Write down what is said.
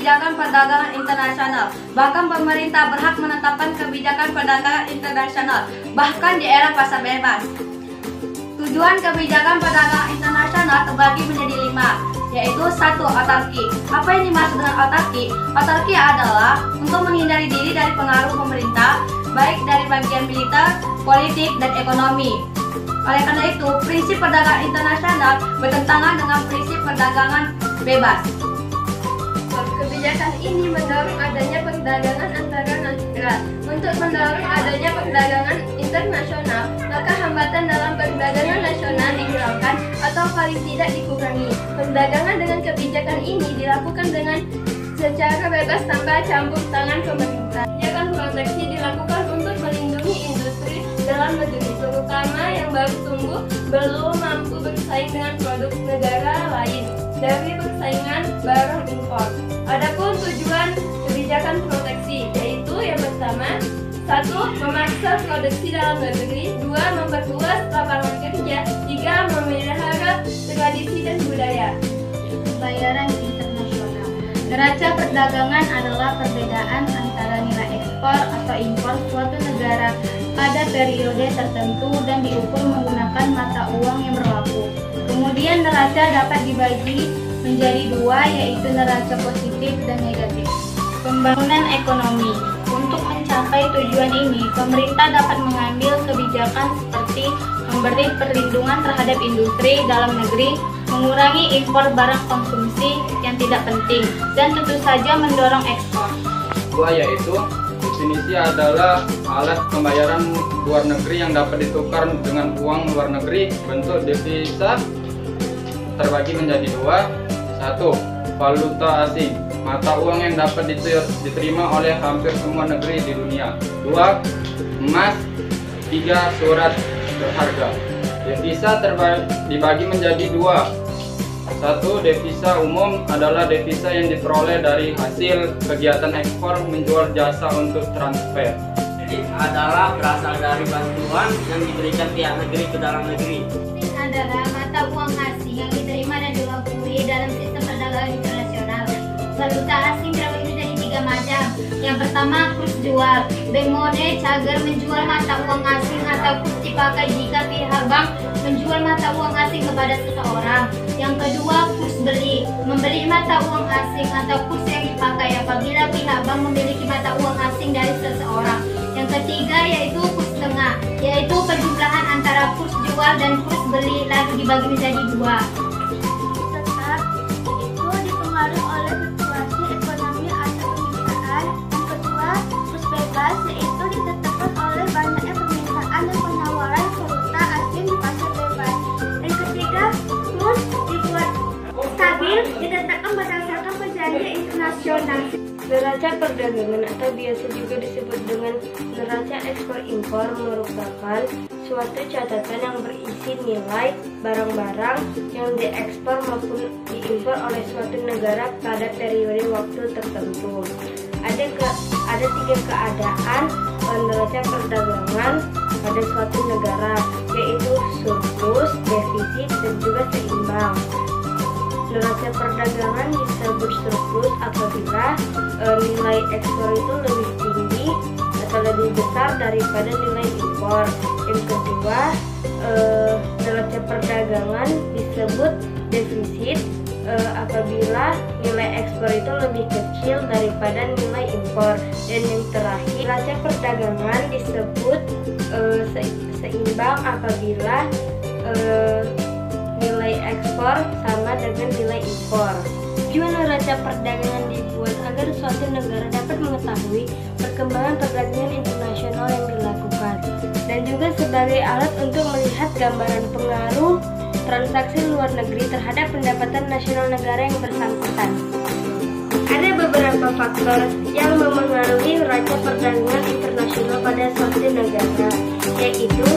kebijakan perdagangan internasional. Bahkan pemerintah berhak menetapkan kebijakan perdagangan internasional, bahkan di era pasar bebas. Tujuan kebijakan perdagangan internasional terbagi menjadi 5, yaitu 1. Autarki. Apa yang dimaksud dengan autarki? Autarki adalah untuk menghindari diri dari pengaruh pemerintah, baik dari bagian militer, politik, dan ekonomi. Oleh karena itu, prinsip perdagangan internasional bertentangan dengan prinsip perdagangan bebas. Kebijakan ini mendorong adanya perdagangan antara negara. Untuk mendorong adanya perdagangan internasional, maka hambatan dalam perdagangan nasional dihilangkan atau paling tidak dikurangi. Perdagangan dengan kebijakan ini dilakukan dengan secara bebas tanpa campur tangan pemerintah. Kebijakan proteksi dilakukan untuk melindungi industri dalam negeri, terutama yang baru tumbuh belum mampu bersaing dengan produk negara lain dari persaingan barang impor. Adapun tujuan kebijakan proteksi yaitu yang pertama, 1. Memaksa produksi dalam negeri, 2. Memperluas lapangan kerja, 3. Memelihara tradisi dan budaya. Pembayaran internasional. Neraca perdagangan adalah perbedaan antara nilai ekspor atau impor suatu negara pada periode tertentu dan diukur menggunakan mata uang yang berlaku. Kemudian neraca dapat dibagi menjadi 2, yaitu neraca positif dan negatif. Pembangunan ekonomi. Untuk mencapai tujuan ini, pemerintah dapat mengambil kebijakan seperti memberi perlindungan terhadap industri dalam negeri, mengurangi impor barang konsumsi yang tidak penting, dan tentu saja mendorong ekspor. 2, yaitu definisi adalah alat pembayaran luar negeri yang dapat ditukar dengan uang luar negeri. Bentuk devisa terbagi menjadi 2. 1. Valuta asing, mata uang yang dapat diterima oleh hampir semua negeri di dunia. 2. Emas. 3. Surat berharga. Devisa dibagi menjadi 2. 1. Devisa umum adalah devisa yang diperoleh dari hasil kegiatan ekspor menjual jasa untuk transfer. Adalah berasal dari bantuan yang diberikan pihak negeri ke dalam negeri. Ini adalah mata uang asing yang diterima dan diakui dalam sistem perdagangan internasional. Valuta asing terbagi menjadi 3 macam. Yang pertama, kurs jual. Bank mode cagar menjual mata uang asing atau kurs dipakai jika pihak bank menjual mata uang asing kepada seseorang. Yang kedua, kurs beli. Membeli mata uang asing atau kurs yang dipakai apabila pihak bank memiliki mata uang asing dari seseorang. Yang ketiga yaitu kurs tengah, yaitu penjumlahan antara kurs jual dan kurs beli lalu dibagi menjadi 2. Tetap itu dipengaruhi oleh fluktuasi ekonomi atau permintaan. Yang kedua, kurs bebas yaitu ditetapkan oleh banyaknya permintaan dan penawaran valuta asing di pasar bebas. Yang ketiga, kurs dibuat stabil ditetapkan berdasarkan perjanjian internasional. Neraca perdagangan atau biasa juga disebut dengan neraca ekspor-impor merupakan suatu catatan yang berisi nilai barang-barang yang diekspor maupun diimpor oleh suatu negara pada periode waktu tertentu. Ada 3 keadaan neraca perdagangan pada suatu negara, yaitu surplus, defisit, dan juga seimbang. Neraca perdagangan disebut surplus apabila nilai ekspor itu lebih tinggi atau lebih besar daripada nilai impor. Yang kedua, neraca perdagangan disebut defisit apabila nilai ekspor itu lebih kecil daripada nilai impor. Dan yang terakhir, neraca perdagangan disebut seimbang apabila nilai ekspor sama dengan nilai impor. Tujuan neraca perdagangan dibuat agar suatu negara dapat mengetahui perkembangan perdagangan internasional yang dilakukan, dan juga sebagai alat untuk melihat gambaran pengaruh transaksi luar negeri terhadap pendapatan nasional negara yang bersangkutan. Ada beberapa faktor yang memengaruhi neraca perdagangan internasional pada suatu negara, yaitu